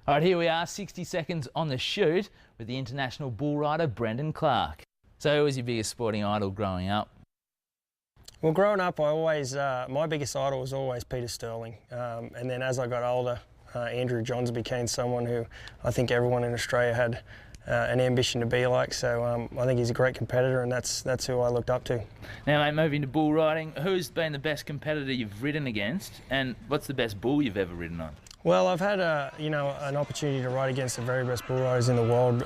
All right, here we are, 60 seconds on the shoot with the international bull rider Brendon Clark. So who was your biggest sporting idol growing up? Well, growing up, my biggest idol was always Peter Sterling. And then as I got older, Andrew Johns became someone who I think everyone in Australia had an ambition to be like. So I think he's a great competitor, and that's who I looked up to. Now, mate, moving to bull riding, who's been the best competitor you've ridden against, and what's the best bull you've ever ridden on? Well, I've had an opportunity to ride against the very best bull riders in the world.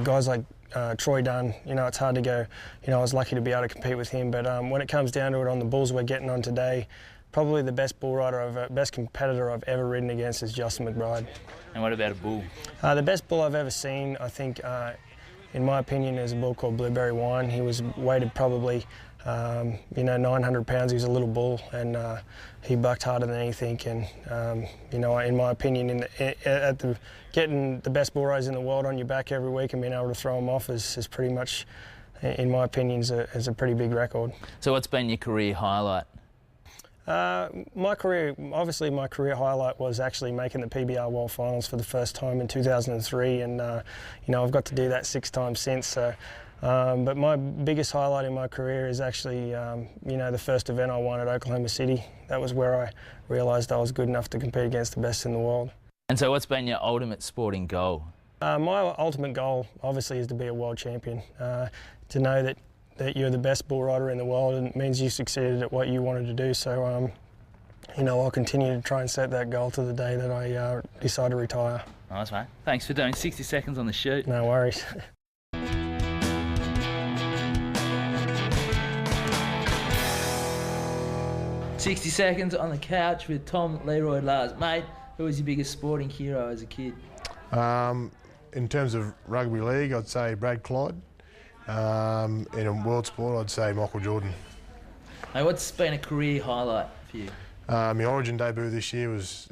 Guys like Troy Dunn. It's hard to go. I was lucky to be able to compete with him. But when it comes down to it, on the bulls we're getting on today, probably the best best competitor I've ever ridden against is Justin McBride. And what about a bull? The best bull I've ever seen, I think, in my opinion, is a bull called Blueberry Wine. He was weighted probably 900 pounds. He was a little bull, and he bucked harder than anything. And in my opinion, getting the best bull riders in the world on your back every week and being able to throw them off is pretty much, in my opinion, is a pretty big record. So what's been your career highlight? My career highlight was actually making the PBR World Finals for the first time in 2003, and I've got to do that 6 times since. So. But my biggest highlight in my career is actually, the first event I won at Oklahoma City. That was where I realised I was good enough to compete against the best in the world. And so what's been your ultimate sporting goal? My ultimate goal, obviously, is to be a world champion. To know that you're the best bull rider in the world, and it means you succeeded at what you wanted to do. So, I'll continue to try and set that goal to the day that I decide to retire. Nice, mate. Thanks for doing 60 seconds on the shoot. No worries. 60 seconds on the couch with Tom Learoyd Lahrs. Mate, who was your biggest sporting hero as a kid? In terms of rugby league, I'd say Brad Clyde. In a world sport, I'd say Michael Jordan. Hey, what's been a career highlight for you? My Origin debut this year is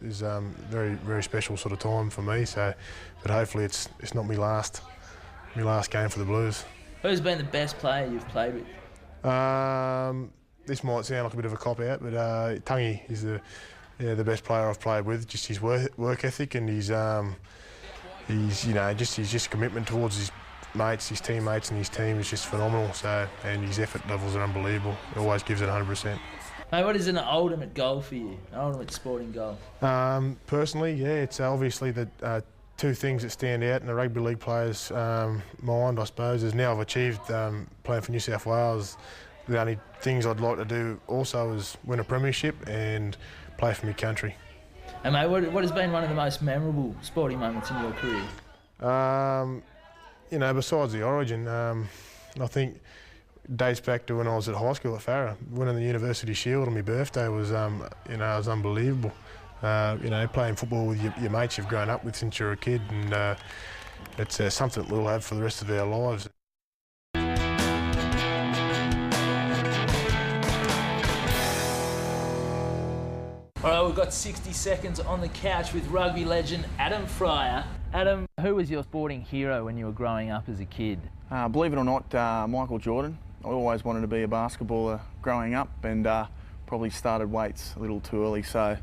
very, very special sort of time for me. So, but hopefully it's not my last game for the Blues. Who's been the best player you've played with? This might sound like a bit of a cop-out, but Tungy is the best player I've played with. Just his work ethic and his just commitment towards his mates, his teammates, and his team is just phenomenal. So, and his effort levels are unbelievable. He always gives it 100%. Mate, what is an ultimate goal for you? An ultimate sporting goal? Personally, yeah, it's obviously the 2 things that stand out in a rugby league player's mind, I suppose, is now I've achieved playing for New South Wales. The only things I'd like to do also is win a premiership and play for my country. And mate, what has been one of the most memorable sporting moments in your career? Besides the Origin, I think it dates back to when I was at high school at Freier. Winning the University Shield on my birthday was, was unbelievable. Playing football with your mates you've grown up with since you're a kid, and it's something we'll have for the rest of our lives. All right, we've got 60 seconds on the couch with rugby legend Adam Freier. Adam, who was your sporting hero when you were growing up as a kid? Believe it or not, Michael Jordan. I always wanted to be a basketballer growing up, and probably started weights a little too early. So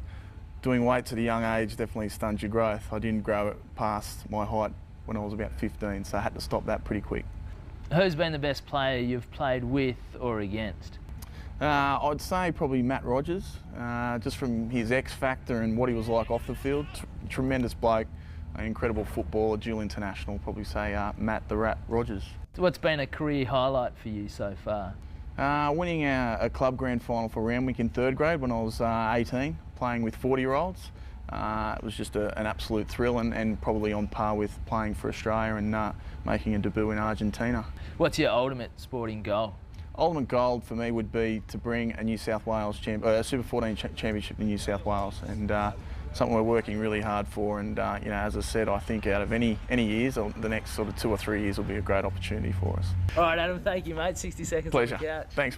doing weights at a young age definitely stunts your growth. I didn't grow it past my height when I was about 15, so I had to stop that pretty quick. Who's been the best player you've played with or against? I'd say probably Matt Rogers, just from his X factor and what he was like off the field. Tremendous bloke, an incredible footballer, dual international. Probably say Matt the Rat Rogers. What's been a career highlight for you so far? Winning a club grand final for Randwick in 3rd grade when I was 18, playing with 40-year-olds. It was just an absolute thrill, and probably on par with playing for Australia and making a debut in Argentina. What's your ultimate sporting goal? Ultimate goal for me would be to bring a New South Wales Super 14 championship to New South Wales, and something we're working really hard for. And as I said, I think out of any years, the next sort of 2 or 3 years will be a great opportunity for us. All right, Adam, thank you, mate. 60 seconds. Pleasure. On the couch. Thanks.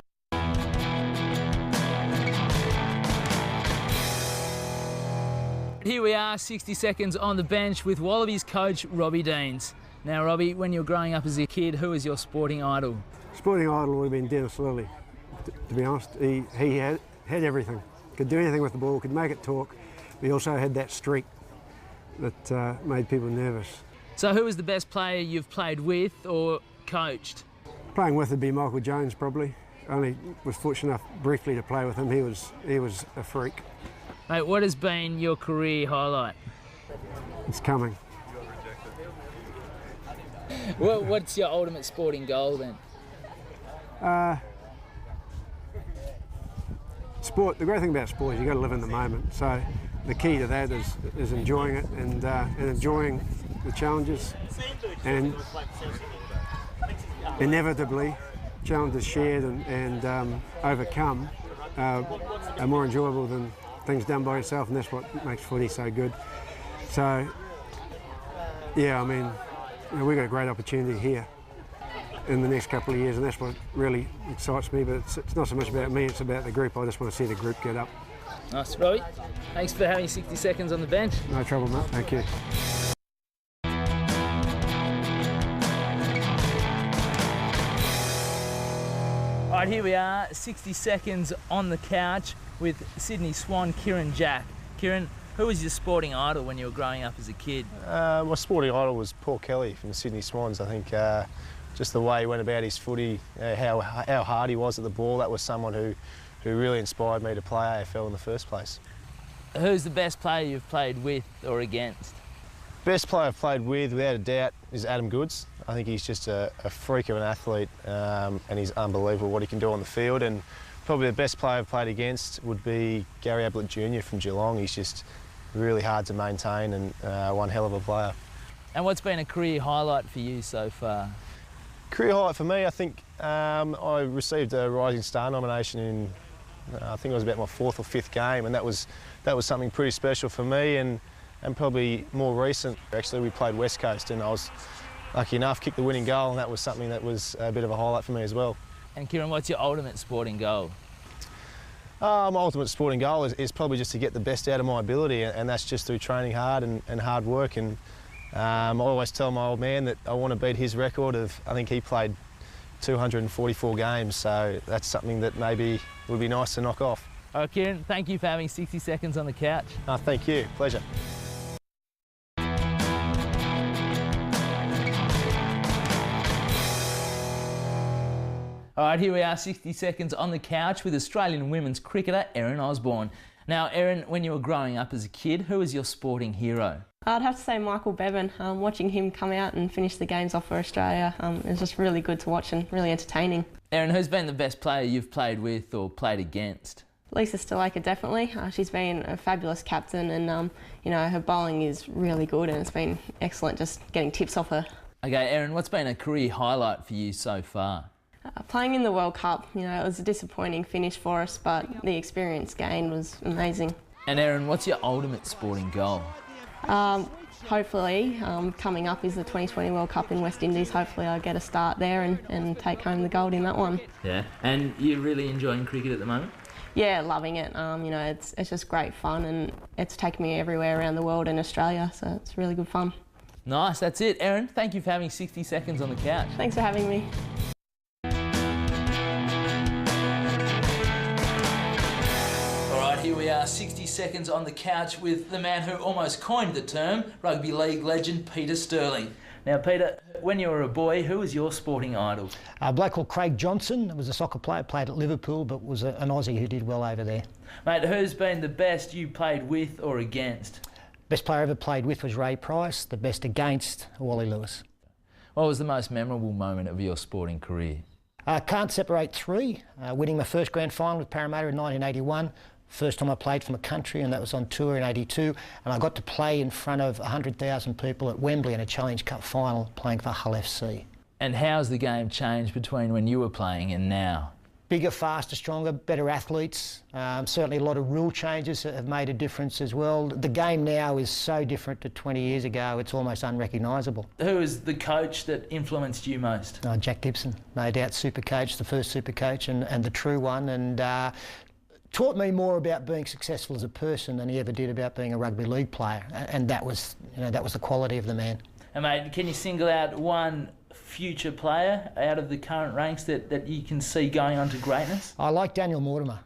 Here we are, 60 seconds on the bench with Wallabies coach Robbie Deans. Now, Robbie, when you were growing up as a kid, who was your sporting idol? Sporting idol would have been Dennis Lilly. To be honest, he had everything. Could do anything with the ball, could make it talk, but he also had that streak. that made people nervous. So who was the best player you've played with or coached? Playing with would be Michael Jones probably. Only was fortunate enough briefly to play with him. He was a freak. Mate, what has been your career highlight? It's coming. What's your ultimate sporting goal then? Sport. The great thing about sport is you've got to live in the moment. So the key to that is enjoying it and enjoying the challenges, and inevitably challenges shared and overcome are more enjoyable than things done by yourself, and that's what makes footy so good. So yeah, I mean, we've got a great opportunity here in the next couple of years, and that's what really excites me. But it's not so much about me, it's about the group. I just want to see the group get up. Nice. Robbie, thanks for having 60 seconds on the bench. No trouble, mate. Thank you. All right, here we are, 60 seconds on the couch with Sydney Swan, Kieren Jack. Kieren, who was your sporting idol when you were growing up as a kid? My sporting idol was Paul Kelly from the Sydney Swans. I think just the way he went about his footy, how hard he was at the ball, that was someone who really inspired me to play AFL in the first place. Who's the best player you've played with or against? Best player I've played with, without a doubt, is Adam Goodes. I think he's just a freak of an athlete, and he's unbelievable what he can do on the field. And probably the best player I've played against would be Gary Ablett Jr. from Geelong. He's just really hard to maintain and one hell of a player. And what's been a career highlight for you so far? Career highlight for me, I think I received a Rising Star nomination in, I think it was about my 4th or 5th game, and that was something pretty special for me. And probably more recent, actually, we played West Coast, and I was lucky enough, kicked the winning goal, and that was something that was a bit of a highlight for me as well. And Kieren, what's your ultimate sporting goal? My ultimate sporting goal is probably just to get the best out of my ability, and that's just through training hard and hard work. And I always tell my old man that I want to beat his record of, I think he played 244 games, so that's something that maybe would be nice to knock off. All right, Kieren, thank you for having 60 seconds on the couch. Thank you, pleasure. All right, here we are, 60 seconds on the couch with Australian women's cricketer Erin Osborne. Now, Erin, when you were growing up as a kid, who was your sporting hero? I'd have to say Michael Bevan. Watching him come out and finish the games off for Australia is just really good to watch and really entertaining. Erin, who's been the best player you've played with or played against? Lisa Stalaker, definitely. She's been a fabulous captain, and her bowling is really good, and it's been excellent just getting tips off her. Okay, Erin, what's been a career highlight for you so far? Playing in the World Cup, it was a disappointing finish for us, but the experience gained was amazing. And Erin, what's your ultimate sporting goal? Hopefully, coming up is the 2020 World Cup in West Indies. Hopefully I'll get a start there and take home the gold in that one. Yeah, and you're really enjoying cricket at the moment? Yeah, loving it. It's just great fun, and it's taken me everywhere around the world and Australia, so it's really good fun. Nice, that's it. Erin, thank you for having 60 seconds on the couch. Thanks for having me. Here we are, 60 seconds on the couch with the man who almost coined the term, rugby league legend Peter Sterling. Now, Peter, when you were a boy, who was your sporting idol? A bloke called Craig Johnson was a soccer player, played at Liverpool, but was an Aussie who did well over there. Mate, who's been the best you played with or against? Best player I ever played with was Ray Price, the best against Wally Lewis. What was the most memorable moment of your sporting career? Can't separate three. Winning my first grand final with Parramatta in 1981. First time I played from a country, and that was on tour in '82, and I got to play in front of 100,000 people at Wembley in a Challenge Cup final playing for Hull FC. And how's the game changed between when you were playing and now? Bigger, faster, stronger, better athletes. Certainly a lot of rule changes have made a difference as well. The game now is so different to 20 years ago, it's almost unrecognisable. Who was the coach that influenced you most? Jack Gibson, no doubt super coach, the first super coach and the true one, and taught me more about being successful as a person than he ever did about being a rugby league player, and that was the quality of the man. And mate, can you single out one future player out of the current ranks that you can see going on to greatness? I like Daniel Mortimer.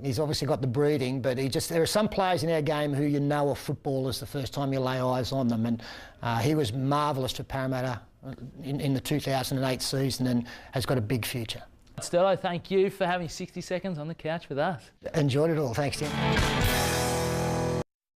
He's obviously got the breeding, but there are some players in our game who you know are footballers the first time you lay eyes on them, and he was marvellous for Parramatta in the 2008 season and has got a big future. Sterlo, thank you for having 60 seconds on the couch with us. Enjoyed it all. Thanks, Tim.